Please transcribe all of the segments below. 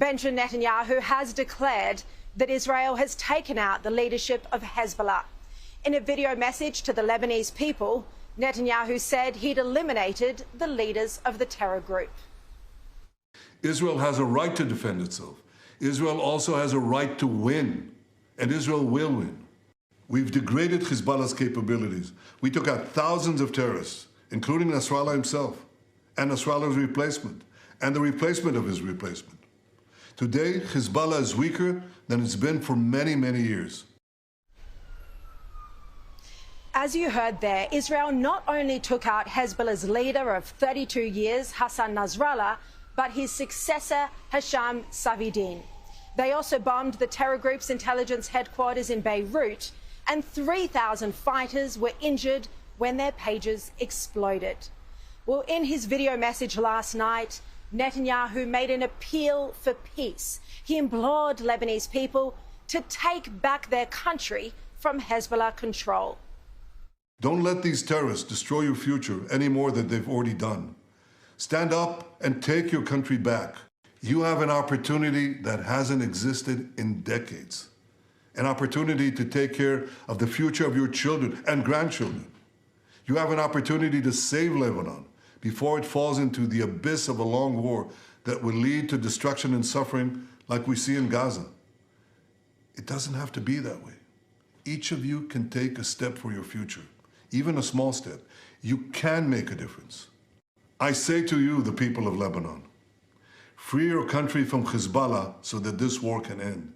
Benjamin Netanyahu has declared that Israel has taken out the leadership of Hezbollah. In a video message to the Lebanese people, Netanyahu said he'd eliminated the leaders of the terror group. Israel has a right to defend itself. Israel also has a right to win, and Israel will win. We've degraded Hezbollah's capabilities. We took out thousands of terrorists, including Nasrallah himself, and Nasrallah's replacement, and the replacement of his replacement. Today, Hezbollah is weaker than it's been for many, many years. As you heard there, Israel not only took out Hezbollah's leader of 32 years, Hassan Nasrallah, but his successor, Hasham Savidin. They also bombed the terror group's intelligence headquarters in Beirut, and 3,000 fighters were injured when their pages exploded. Well, in his video message last night, Netanyahu made an appeal for peace. He implored Lebanese people to take back their country from Hezbollah control. Don't let these terrorists destroy your future any more than they've already done. Stand up and take your country back. You have an opportunity that hasn't existed in decades. An opportunity to take care of the future of your children and grandchildren. You have an opportunity to save Lebanon before it falls into the abyss of a long war that will lead to destruction and suffering like we see in Gaza. It doesn't have to be that way. Each of you can take a step for your future, even a small step. You can make a difference. I say to you, the people of Lebanon, free your country from Hezbollah so that this war can end.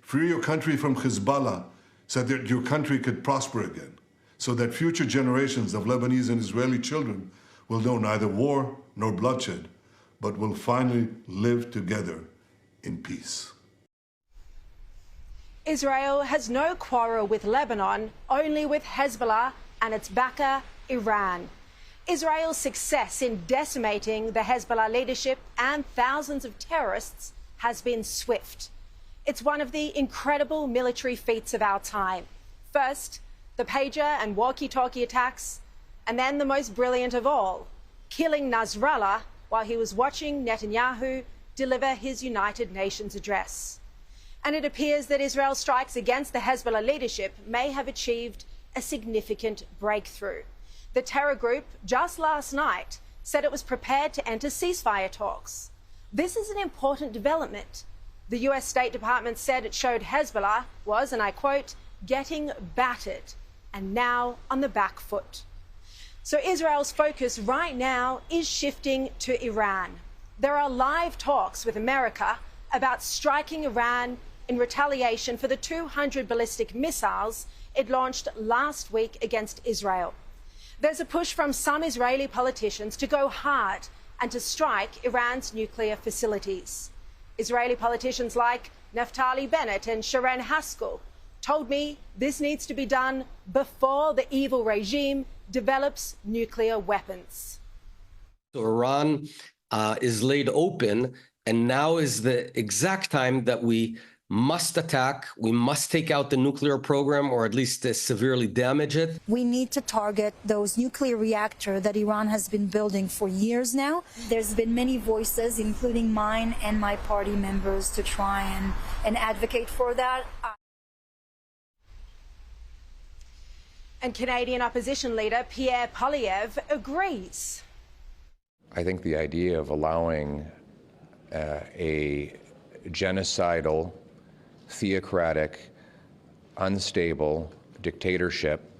Free your country from Hezbollah so that your country could prosper again, so that future generations of Lebanese and Israeli children will know neither war nor bloodshed, but will finally live together in peace. Israel has no quarrel with Lebanon, only with Hezbollah and its backer, Iran. Israel's success in decimating the Hezbollah leadership and thousands of terrorists has been swift. It's one of the incredible military feats of our time. First, the pager and walkie-talkie attacks, and then the most brilliant of all, killing Nasrallah while he was watching Netanyahu deliver his United Nations address. And it appears that Israel's strikes against the Hezbollah leadership may have achieved a significant breakthrough. The terror group just last night said it was prepared to enter ceasefire talks. This is an important development. The US State Department said it showed Hezbollah was, and I quote, getting battered and now on the back foot. So Israel's focus right now is shifting to Iran. There are live talks with America about striking Iran in retaliation for the 200 ballistic missiles it launched last week against Israel. There's a push from some Israeli politicians to go hard and to strike Iran's nuclear facilities. Israeli politicians like Naftali Bennett and Sharon Haskell told me this needs to be done before the evil regime develops nuclear weapons. So Iran is laid open, and now is the exact time that we must attack. We must take out the nuclear program, or at least severely damage it. We need to target those nuclear reactors that Iran has been building for years now. There's been many voices, including mine and my party members, to try and advocate for that. And Canadian opposition leader Pierre Poilievre agrees. I think the idea of allowing a genocidal, theocratic, unstable dictatorship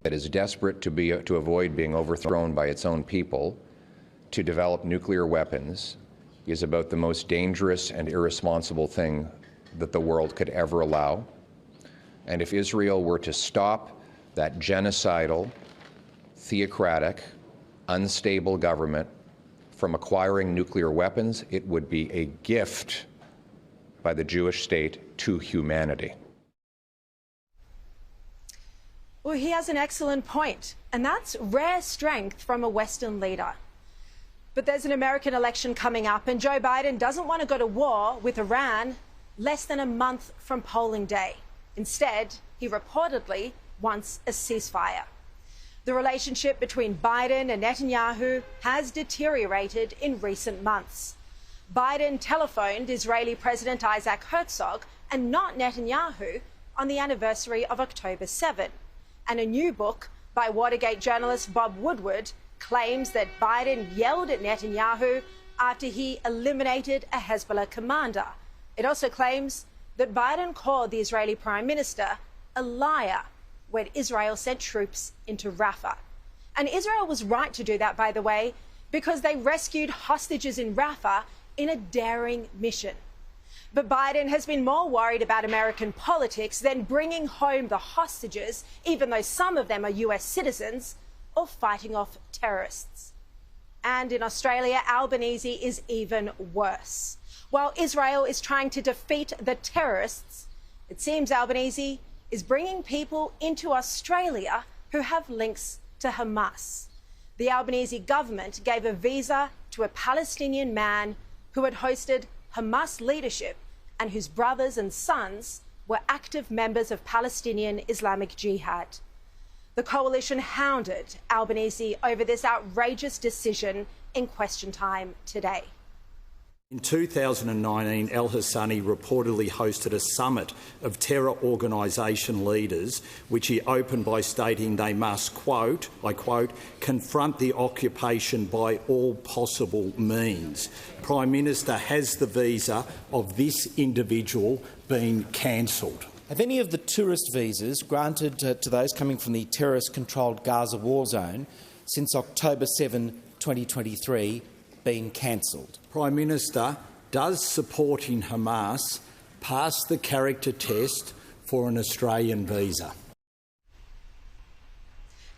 that is desperate to avoid being overthrown by its own people to develop nuclear weapons is about the most dangerous and irresponsible thing that the world could ever allow. And if Israel were to stop that genocidal, theocratic, unstable government from acquiring nuclear weapons, it would be a gift by the Jewish state to humanity. Well, he has an excellent point, and that's rare strength from a Western leader. But there's an American election coming up, and Joe Biden doesn't want to go to war with Iran less than a month from polling day. Instead, he reportedly wants a ceasefire. The relationship between Biden and Netanyahu has deteriorated in recent months. Biden telephoned Israeli President Isaac Herzog and not Netanyahu on the anniversary of October 7. And a new book by Watergate journalist Bob Woodward claims that Biden yelled at Netanyahu after he eliminated a Hezbollah commander. It also claims that Biden called the Israeli Prime Minister a liar when Israel sent troops into Rafah. And Israel was right to do that, by the way, because they rescued hostages in Rafah in a daring mission. But Biden has been more worried about American politics than bringing home the hostages, even though some of them are US citizens, or fighting off terrorists. And in Australia, Albanese is even worse. While Israel is trying to defeat the terrorists, it seems Albanese is bringing people into Australia who have links to Hamas. The Albanese government gave a visa to a Palestinian man who had hosted Hamas leadership and whose brothers and sons were active members of Palestinian Islamic Jihad. The coalition hounded Albanese over this outrageous decision in Question Time today. In 2019, al-Hassani reportedly hosted a summit of terror organisation leaders, which he opened by stating they must, quote, I quote, confront the occupation by all possible means. Prime Minister, has the visa of this individual been cancelled? Have any of the tourist visas granted to those coming from the terrorist-controlled Gaza war zone since October 7, 2023 been cancelled? Prime Minister, does supporting Hamas pass the character test for an Australian visa?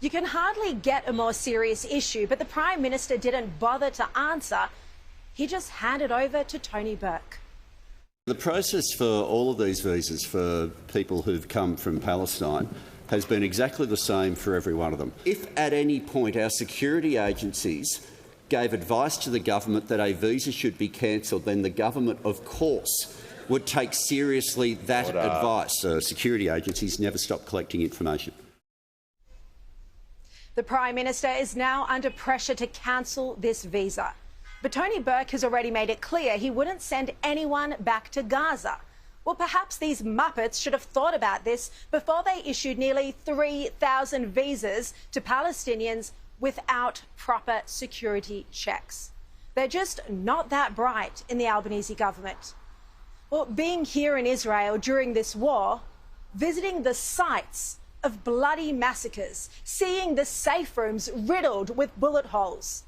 You can hardly get a more serious issue, but the Prime Minister didn't bother to answer. He just handed over to Tony Burke. The process for all of these visas for people who've come from Palestine has been exactly the same for every one of them. If at any point our security agencies gave advice to the government that a visa should be cancelled, then the government, of course, would take seriously that advice. Security agencies never stop collecting information. The Prime Minister is now under pressure to cancel this visa. But Tony Burke has already made it clear he wouldn't send anyone back to Gaza. Well, perhaps these Muppets should have thought about this before they issued nearly 3,000 visas to Palestinians without proper security checks. They're just not that bright in the Albanese government. Well, being here in Israel during this war, visiting the sites of bloody massacres, seeing the safe rooms riddled with bullet holes,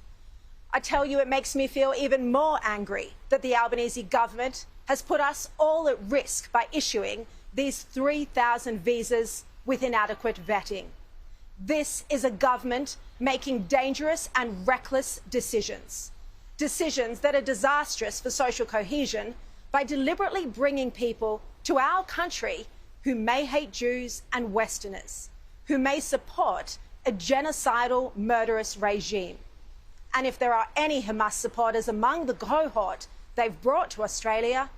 I tell you, it makes me feel even more angry that the Albanese government has put us all at risk by issuing these 3,000 visas with inadequate vetting. This is a government making dangerous and reckless decisions. Decisions that are disastrous for social cohesion by deliberately bringing people to our country who may hate Jews and Westerners, who may support a genocidal, murderous regime. And if there are any Hamas supporters among the cohort they've brought to Australia,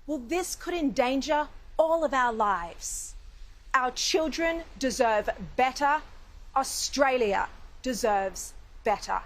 well, this could endanger all of our lives. Our children deserve better. Australia deserves better.